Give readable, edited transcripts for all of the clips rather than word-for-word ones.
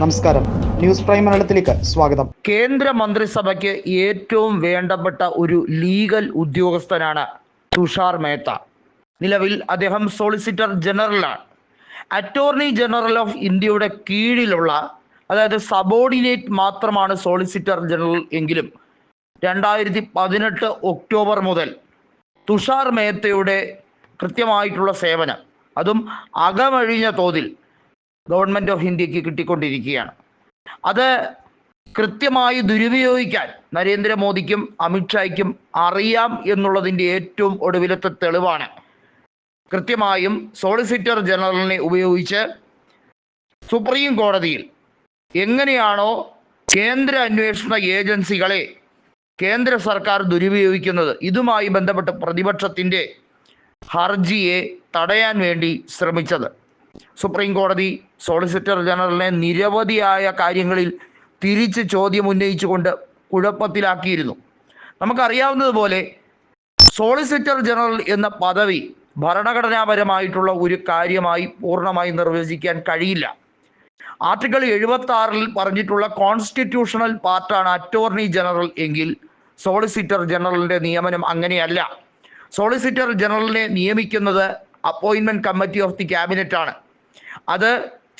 നമസ്കാരം, news prime മലയാളത്തിലേക്ക് സ്വാഗതം. കേന്ദ്ര മന്ത്രിസഭയ്ക്ക് ഏറ്റവും വേണ്ടപ്പെട്ട ഒരു ലീഗൽ ഉദ്യോഗസ്ഥനാണ് തുഷാർ മേത്ത. നിലവിൽ അദ്ദേഹം സോളിസിറ്റർ ജനറലാണ്. അറ്റോർണി ജനറൽ ഓഫ് ഇന്ത്യയുടെ കീഴിലുള്ള, അതായത് സബോർഡിനേറ്റ് മാത്രമാണ് സോളിസിറ്റർ ജനറൽ എങ്കിലും 2018 ഒക്ടോബർ മുതൽ തുഷാർ മേത്തയുടെ കൃത്യമായിട്ടുള്ള സേവനം, അതും അകമഴിഞ്ഞ തോതിൽ ഗവൺമെൻറ് ഓഫ് ഇന്ത്യക്ക് കിട്ടിക്കൊണ്ടിരിക്കുകയാണ്. അത് കൃത്യമായി ദുരുപയോഗിക്കാൻ നരേന്ദ്രമോദിക്കും അമിത്ഷായ്ക്കും അറിയാം എന്നുള്ളതിൻ്റെ ഏറ്റവും ഒടുവിലത്തെ തെളിവാണ് കൃത്യമായും സോളിസിറ്റർ ജനറലിനെ ഉപയോഗിച്ച് സുപ്രീം കോടതിയിൽ എങ്ങനെയാണോ കേന്ദ്ര അന്വേഷണ ഏജൻസികളെ കേന്ദ്ര സർക്കാർ ദുരുപയോഗിക്കുന്നത്, ഇതുമായി ബന്ധപ്പെട്ട് പ്രതിപക്ഷത്തിൻ്റെ ഹർജിയെ തടയാൻ വേണ്ടി ശ്രമിച്ചത്. സുപ്രീം കോടതി സോളിസിറ്റർ ജനറലിനെ നിരവധിയായ കാര്യങ്ങളിൽ തിരിച്ച് ചോദ്യം ഉന്നയിച്ചുകൊണ്ട് കുഴപ്പത്തിലാക്കിയിരുന്നു. നമുക്കറിയാവുന്നതുപോലെ സോളിസിറ്റർ ജനറൽ എന്ന പദവി ഭരണഘടനാപരമായിട്ടുള്ള ഒരു കാര്യമായി പൂർണ്ണമായി നിർവചിക്കാൻ കഴിയില്ല. ആർട്ടിക്കിൾ 76 പറഞ്ഞിട്ടുള്ള കോൺസ്റ്റിറ്റ്യൂഷണൽ പാർട്ടാണ് അറ്റോർണി ജനറൽ എങ്കിൽ സോളിസിറ്റർ ജനറലിൻ്റെ നിയമനം അങ്ങനെയല്ല. സോളിസിറ്റർ ജനറലിനെ നിയമിക്കുന്നത് appointment committee of the cabinet ആണ്. അത്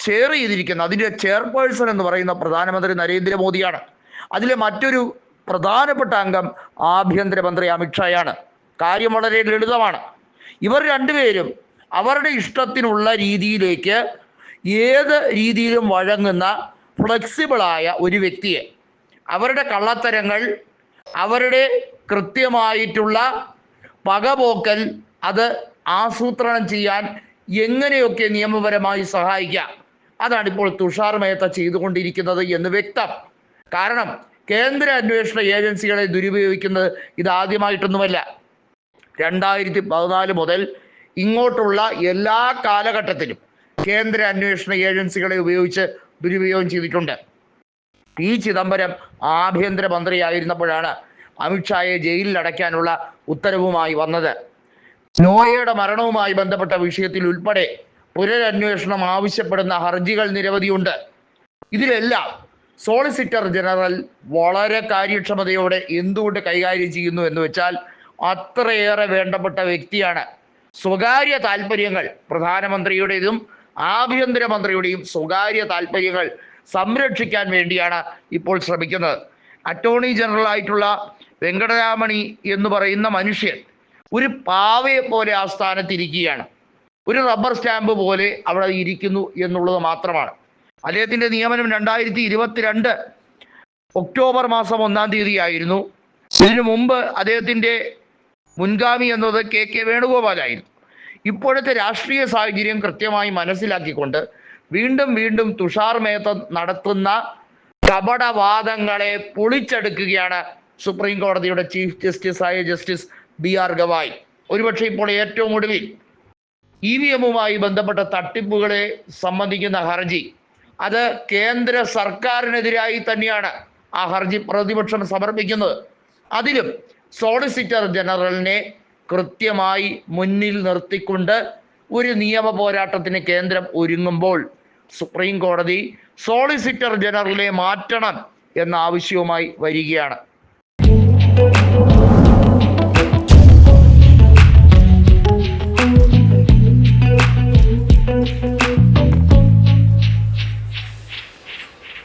ചെയർ ചെയ്തിരിക്കുന്ന, അതിൻ്റെ ചെയർപേഴ്സൺ എന്ന് പറയുന്ന പ്രധാനമന്ത്രി നരേന്ദ്രമോദിയാണ്. അതിലെ മറ്റൊരു പ്രധാനപ്പെട്ട അംഗം ആഭ്യന്തരമന്ത്രി അമിത്ഷായാണ്. കാര്യം വളരെ ലളിതമാണ്. ഇവർ രണ്ടുപേരും അവരുടെ ഇഷ്ടത്തിനുള്ള രീതിയിലേക്ക് ഏത് രീതിയിലും വഴങ്ങുന്ന ഫ്ലെക്സിബിളായ ഒരു വ്യക്തിയെ, അവരുടെ കള്ളത്തരങ്ങൾ, അവരുടെ കൃത്യമായിട്ടുള്ള പകപോക്കൽ, അത് ആസൂത്രണം ചെയ്യാൻ എങ്ങനെയൊക്കെ നിയമപരമായി സഹായിക്കാം, അതാണ് ഇപ്പോൾ തുഷാർ മേത്ത ചെയ്തുകൊണ്ടിരിക്കുന്നത് എന്ന് വ്യക്തം. കാരണം കേന്ദ്ര അന്വേഷണ ഏജൻസികളെ ദുരുപയോഗിക്കുന്നത് ഇതാദ്യമായിട്ടൊന്നുമല്ല. 2014 മുതൽ ഇങ്ങോട്ടുള്ള എല്ലാ കാലഘട്ടത്തിലും കേന്ദ്ര അന്വേഷണ ഏജൻസികളെ ഉപയോഗിച്ച് ദുരുപയോഗം ചെയ്തിട്ടുണ്ട്. പി ചിദംബരം ആഭ്യന്തരമന്ത്രിയായിരുന്നപ്പോഴാണ് അമിത്ഷായെ ജയിലിൽ അടയ്ക്കാനുള്ള ഉത്തരവുമായി വന്നത്. നോയയുടെ മരണവുമായി ബന്ധപ്പെട്ട വിഷയത്തിൽ ഉൾപ്പെടെ പുനരന്വേഷണം ആവശ്യപ്പെടുന്ന ഹർജികൾ നിരവധിയുണ്ട്. ഇതിലെല്ലാം സോളിസിറ്റർ ജനറൽ വളരെ കാര്യക്ഷമതയോടെ എന്തുകൊണ്ട് കൈകാര്യം ചെയ്യുന്നു എന്ന് വെച്ചാൽ അത്രയേറെ വേണ്ടപ്പെട്ട വ്യക്തിയാണ്. സ്വകാര്യ താല്പര്യങ്ങൾ, പ്രധാനമന്ത്രിയുടേതും ആഭ്യന്തരമന്ത്രിയുടെയും സ്വകാര്യ താല്പര്യങ്ങൾ സംരക്ഷിക്കാൻ വേണ്ടിയാണ് ഇപ്പോൾ ശ്രമിക്കുന്നത്. അറ്റോർണി ജനറൽ ആയിട്ടുള്ള വെങ്കടരാമണി എന്ന് പറയുന്ന മനുഷ്യൻ ഒരു പാവയെ പോലെ ആ സ്ഥാനത്തിരിക്കുകയാണ്. ഒരു റബ്ബർ സ്റ്റാമ്പ് പോലെ അവിടെ ഇരിക്കുന്നു എന്നുള്ളത് മാത്രമാണ്. അദ്ദേഹത്തിൻ്റെ നിയമനം 2022 ഒക്ടോബർ മാസം 1-ാം തീയതി ആയിരുന്നു. ഇതിനു മുമ്പ് അദ്ദേഹത്തിൻ്റെ മുൻഗാമി എന്നത് കെ വേണുഗോപാലായിരുന്നു. ഇപ്പോഴത്തെ രാഷ്ട്രീയ സാഹചര്യം കൃത്യമായി മനസ്സിലാക്കിക്കൊണ്ട് വീണ്ടും തുഷാർ മേത്ത നടത്തുന്ന കപടവാദങ്ങളെ പൊളിച്ചെടുക്കുകയാണ് സുപ്രീം കോടതിയുടെ ചീഫ് ജസ്റ്റിസായ ജസ്റ്റിസ് BR ഗവായ്. ഒരുപക്ഷെ ഇപ്പോൾ ഏറ്റവും ഒടുവിൽ EVM-മായി ബന്ധപ്പെട്ട തട്ടിപ്പുകളെ സംബന്ധിക്കുന്ന ഹർജി, അത് കേന്ദ്ര സർക്കാരിനെതിരായി തന്നെയാണ് ആ ഹർജി പ്രതിപക്ഷം സമർപ്പിക്കുന്നത്. അതിലും സോളിസിറ്റർ ജനറലിനെ കൃത്യമായി മുന്നിൽ നിർത്തിക്കൊണ്ട് ഒരു നിയമ പോരാട്ടത്തിന് കേന്ദ്രം ഒരുങ്ങുമ്പോൾ സുപ്രീം കോടതി സോളിസിറ്റർ ജനറലിനെ മാറ്റണം എന്ന ആവശ്യവുമായി വരികയാണ്.